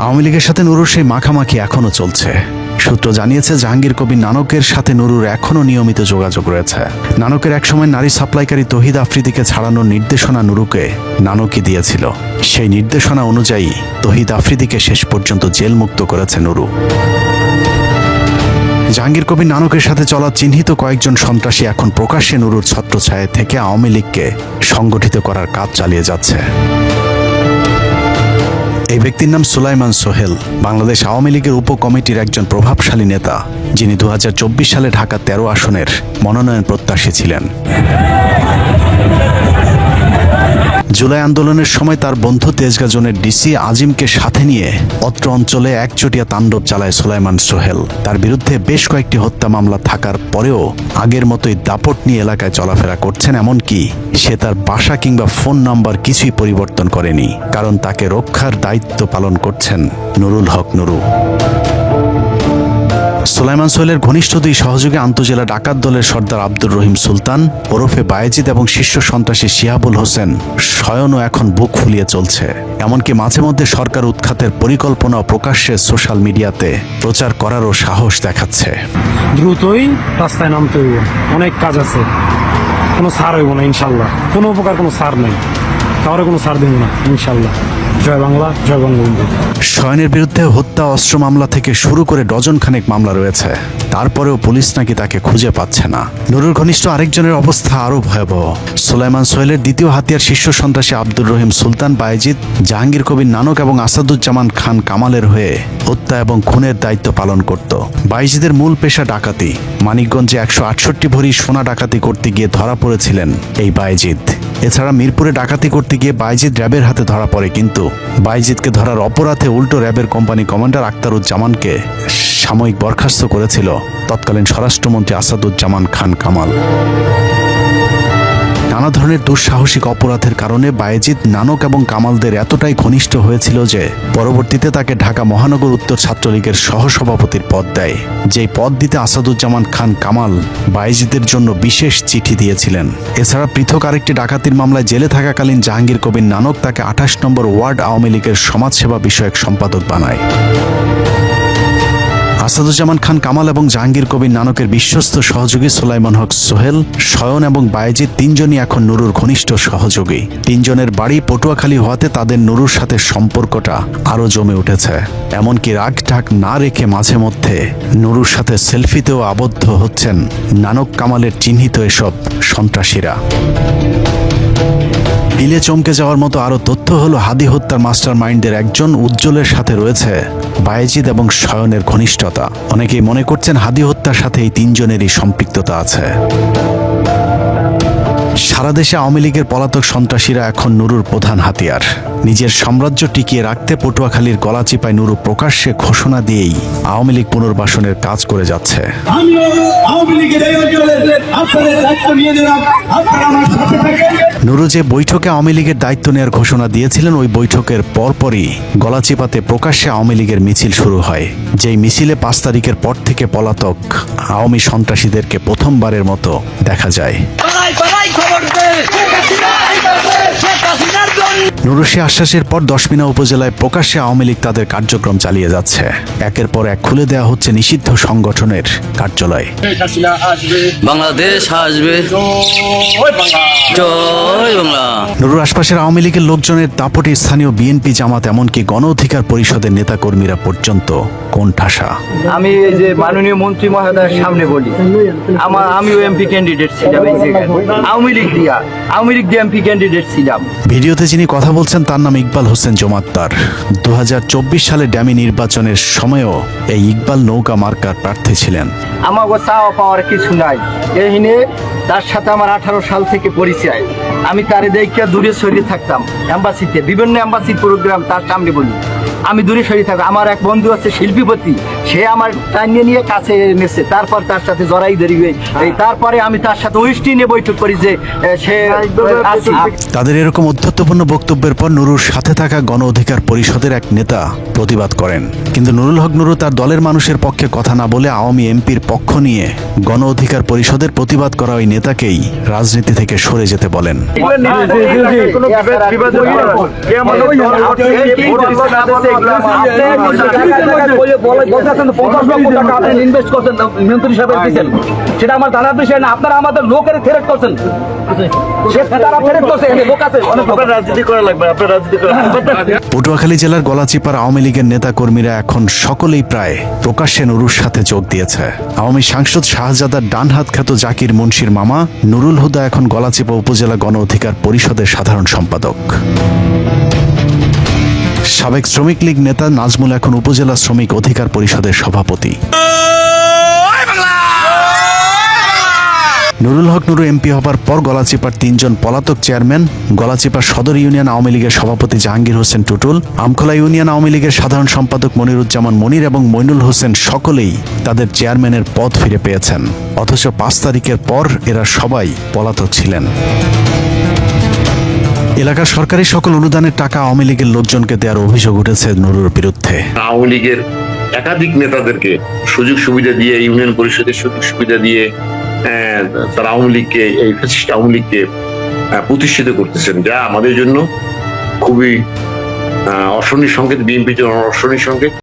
আওয়ামী লীগের সাথে নুরুর সেই মাখামাখি এখনো চলছে। সূত্র জানিয়েছে জাহাঙ্গীর কবির নানকের সাথে নুরুর এখনও নিয়মিত যোগাযোগ রয়েছে। নানকের একসময় নারী সাপ্লাইকারী তহিদ আফ্রিদিকে ছাড়ানোর নির্দেশনা নুরুকে নানকই দিয়েছিল। সেই নির্দেশনা অনুযায়ী তহিদ আফ্রিদিকে শেষ পর্যন্ত জেলমুক্ত করেছে নুরু। জাহাঙ্গীর কবির নানকের সাথে চলা চিহ্নিত কয়েকজন সন্ত্রাসী এখন প্রকাশ্যে নুরুর ছত্রছায়া থেকে আওয়ামী লীগকে সংগঠিত করার কাজ চালিয়ে যাচ্ছে। এই ব্যক্তির নাম সুলাইমান সোহেল, বাংলাদেশ আওয়ামী লীগের উপকমিটির একজন প্রভাবশালী নেতা, যিনি 2024 সালে ঢাকা 13 আসনের মনোনয়ন প্রত্যাশী ছিলেন। জুলাই আন্দোলনের সময় তার বন্ধু তেজগাঁ জোনের ডিসি আজিমকে সাথে নিয়ে অত্র অঞ্চলে একচটিয়া তাণ্ডব চালায় সুলাইমান সোহেল। তার বিরুদ্ধে বেশ কয়েকটি হত্যা মামলা থাকার পরেও আগের মতোই দাপট নিয়ে এলাকায় চলাফেরা করছেন। এমনকি সে তার বাসা কিংবা ফোন নাম্বার কিছুই পরিবর্তন করেনি, কারণ তাকে রক্ষার দায়িত্ব পালন করছেন নুরুল হক নুরু। সুলাইমান সোহেলের ঘনিষ্ঠ দুই সহযোগী আন্তজেলা ডাকাত দলের সর্দার আব্দুর রহিম সুলতান ওরফে বায়েজিদ এবং শীর্ষ সন্ত্রাসী শিহাবুল হোসেন স্বয়নও এখন বুক ফুলিয়ে চলছে। এমনকি মাঝে মধ্যে সরকার উৎখাতের পরিকল্পনা প্রকাশ্যে সোশ্যাল মিডিয়াতে প্রচার করারও সাহস দেখাচ্ছে। দ্রুতই রাস্তায় নামতে হইব, অনেক কাজ আছে, কোনো ছাড় হইব না ইনশাল্লাহ। কোনো উপকার কোনো ছাড় নেই, কারো কোনো ছাড় দিব না ইনশাল্লাহ। জয় বাংলা, জয় বঙ্গবন্ধু। শয়নের বিরুদ্ধে হত্যা, অস্ত্র মামলা থেকে শুরু করে ডজন খানেক মামলা রয়েছে, তারপরেও পুলিশ নাকি তাকে খুঁজে পাচ্ছে না। নুরুর ঘনিষ্ঠ আরেকজনের অবস্থা আরও ভয়াবহ। সুলাইমান সোহেলের দ্বিতীয় হাতিয়ার শীর্ষ সন্ত্রাসী আব্দুর রহিম সুলতান বায়েজিদ জাহাঙ্গীর কবির নানক এবং আসাদুজ্জামান খান কামালের হয়ে হত্যা এবং খুনের দায়িত্ব পালন করত। বায়েজিদের মূল পেশা ডাকাতি। মানিকগঞ্জে 168 ভরি সোনা ডাকাতি করতে গিয়ে ধরা পড়েছিলেন এই বায়েজিদ। এছাড়া মিরপুরে ডাকাতি করতে গিয়ে বায়েজিদ র্যাবের হাতে ধরা পড়ে, কিন্তু বায়েজিদকে ধরার অপরাধে উল্টো র্যাবের কোম্পানি কমান্ডার আখতারুজ্জামানকে সাময়িক বরখাস্ত করেছিল তৎকালীন স্বরাষ্ট্রমন্ত্রী আসাদুজ্জামান খান কামাল। নানা ধরনের দুঃসাহসিক অপরাধের কারণে বায়েজিদ নানক এবং কামালদের এতটাই ঘনিষ্ঠ হয়েছিল যে পরবর্তীতে তাকে ঢাকা মহানগর উত্তর ছাত্রলীগের সহসভাপতির পদ দেয়। যেই পদ দিতে আসাদুজ্জামান খান কামাল বায়েজিদের জন্য বিশেষ চিঠি দিয়েছিলেন। এছাড়া পৃথক আরেকটি ডাকাতির মামলায় জেলে থাকাকালীন জাহাঙ্গীর কবির নানক তাকে 28 নম্বর ওয়ার্ড আওয়ামী লীগের সমাজসেবা বিষয়ক সম্পাদক বানায়। আসাদুজ্জামান খান কামাল এবং জাহাঙ্গীর কবির নানকের বিশ্বস্ত সহযোগী সুলাইমান হক সোহেল, শয়ন এবং বায়েজিদ তিনজনই এখন নুরুর ঘনিষ্ঠ সহযোগী। তিনজনের বাড়ি পটুয়াখালী হওয়াতে তাদের নুরুর সাথে সম্পর্কটা আরও জমে উঠেছে। এমনকি রাগ ঢাক না রেখে মাঝে মধ্যে নুরুর সাথে সেলফিতেও আবদ্ধ হচ্ছেন নানক কামালের চিহ্নিত এসব সন্ত্রাসীরা। দিলে চমকে যাওয়ার মতো আরও তথ্য হলো হাদি হত্যার মাস্টার মাইন্ডের একজন উজ্জ্বলের সাথে রয়েছে বায়েজিদ এবং শয়নের ঘনিষ্ঠতা। অনেকেই মনে করছেন হাদি হত্যার সাথে এই তিনজনেরই সম্পৃক্ততা আছে। সারা দেশে আওয়ামী লীগের পলাতক সন্ত্রাসীরা এখন নুরুর প্রধান হাতিয়ার। নিজের সাম্রাজ্য টিকিয়ে রাখতে পটুয়াখালীর গলাচিপায় নুরু প্রকাশ্যে ঘোষণা দিয়েই আওয়ামী লীগ পুনর্বাসনের কাজ করে যাচ্ছে। নুরু যে বৈঠকে আওয়ামী লীগের দায়িত্ব নেওয়ার ঘোষণা দিয়েছিলেন, ওই বৈঠকের পরপরই গলাচিপাতে প্রকাশ্যে আওয়ামী লীগের মিছিল শুরু হয়। যেই মিছিলে 5 তারিখের পর থেকে পলাতক আওয়ামী সন্ত্রাসীদেরকে প্রথমবারের মতো দেখা যায়। নুরুশি আশ্বাসের পর দশমিনা উপজেলায় প্রকাশ্যে আওয়ামী লীগ তাদের কার্যক্রম চালিয়ে যাচ্ছে। একের পর এক খুলে দেওয়া হচ্ছে নিষিদ্ধ সংগঠনের কার্যালয়। বাংলাদেশ আসবে, জয় বাংলা। নুরুর আশপাশের আওয়ামী লীগের লোকজনের দাপটে স্থানীয় বিএনপি, জামাত, এমনকি গণ অধিকার পরিষদের নেতাকর্মীরা পর্যন্ত কোণঠাসা। আমি এই যে মাননীয় মন্ত্রী মহোদয়ের সামনে বলি, আমিও এমপি ক্যান্ডিডেট ছিলাম এই জায়গায়, আওয়ামী লীগ দিয়ে এমপি ক্যান্ডিডেট ছিলাম। ভিডিওতে যিনি কথা বলছেন তার নাম ইকবাল হোসেন জমাদ্দার। 2024 সালে ড্যামি নির্বাচনের সময়ও এই ইকবাল নৌকা মার্কার প্রার্থী ছিলেন। আমাকে চাওয়া পাওয়ার কিছু নাই। এহিনে তার সাথে আমার 18 সাল থেকে পরিচয়। আমি তারে দেখে দূরে সরিয়ে থাকতাম। অ্যাম্বাসিতে বিভিন্ন অ্যাম্বাসির প্রোগ্রাম তার সামনে বলি, আমি দূরে সরিয়ে থাকতাম। আমার এক বন্ধু আছে শিল্পীপতি, সে আমার টানিয়ে নিয়ে কাছে এনেছে, তারপর তার সাথে জড়াই ধরিবে, এই তারপরে আমি তার সাথে ওয়েস্টি নিয়ে বৈঠক করি যে সে আছি। তাদের এরকম অধ্যত্বপূর্ণ বক্তব্যের পর নুরুর সাথে থাকা গণ অধিকার পরিষদের এক নেতা প্রতিবাদ করেন, কিন্তু নুরুল হক নুরু তার দলের মানুষের পক্ষে কথা না বলে আওয়ামী এমপির পক্ষ নিয়ে গণ অধিকার পরিষদের প্রতিবাদ করা ওই নেতাকেই রাজনীতি থেকে সরে যেতে বলেন। সেটা আমার জানার বিষয় না, আপনারা আমাদের লোকের ফেরত করছেন, তারা ফেরত করছে, লোক আছে অনেক রাজনীতি করা লাগবে, আপনার রাজনীতি করা। পটুয়াখালী জেলার গলাচিপার আওয়ামী লীগের নেতা কর্মীরা এখন সকলেই প্রায় প্রকাশ্যে নুরুর সাথে যোগ দিয়েছে। আওয়ামী সাংসদ শাহজাদার ডানহাত খ্যাত জাকির মুন্সির মামা নুরুল হুদা এখন গলাচিপা উপজেলা গণ অধিকার পরিষদের সাধারণ সম্পাদক। সাবেক শ্রমিক লীগ নেতা নাজমুল এখন উপজেলা শ্রমিক অধিকার পরিষদের সভাপতি। নুরুল হক নুরু এমপি হবার পর গলাচিপার 3 জন পলাতক চেয়ারম্যান, গলাচিপা সদর ইউনিয়ন আওয়ামী লীগের সভাপতি জাহাঙ্গীর হোসেন টুটুল, আমখোলা ইউনিয়ন আওয়ামী লীগের সাধারণ সম্পাদক মনিরুজ্জামান মনির এবং মইনুল হোসেন সকলেই তাদের চেয়ারম্যানের পদ ফিরে পেয়েছেন। অথচ 5 তারিখের পর এরা সবাই পলাতক ছিলেন। এলাকার সরকারি সকল অনুদানের টাকা আওয়ামী লীগের লোকজনকে দেওয়ার অভিযোগ উঠেছে নুরুর বিরুদ্ধে। আওয়ামী লীগের একাধিক নেতাদেরকে সুযোগ সুবিধা দিয়ে, ইউনিয়ন পরিষদের সুযোগ সুবিধা দিয়ে তারা আওয়ামী লীগকে, এই ফ্যাসিস্ট আওয়ামী লীগকে প্রতিষ্ঠিত করতেছেন, যা আমাদের জন্য খুবই অশনি সংকেত, বিএনপির জন্য অশনি সংকেত।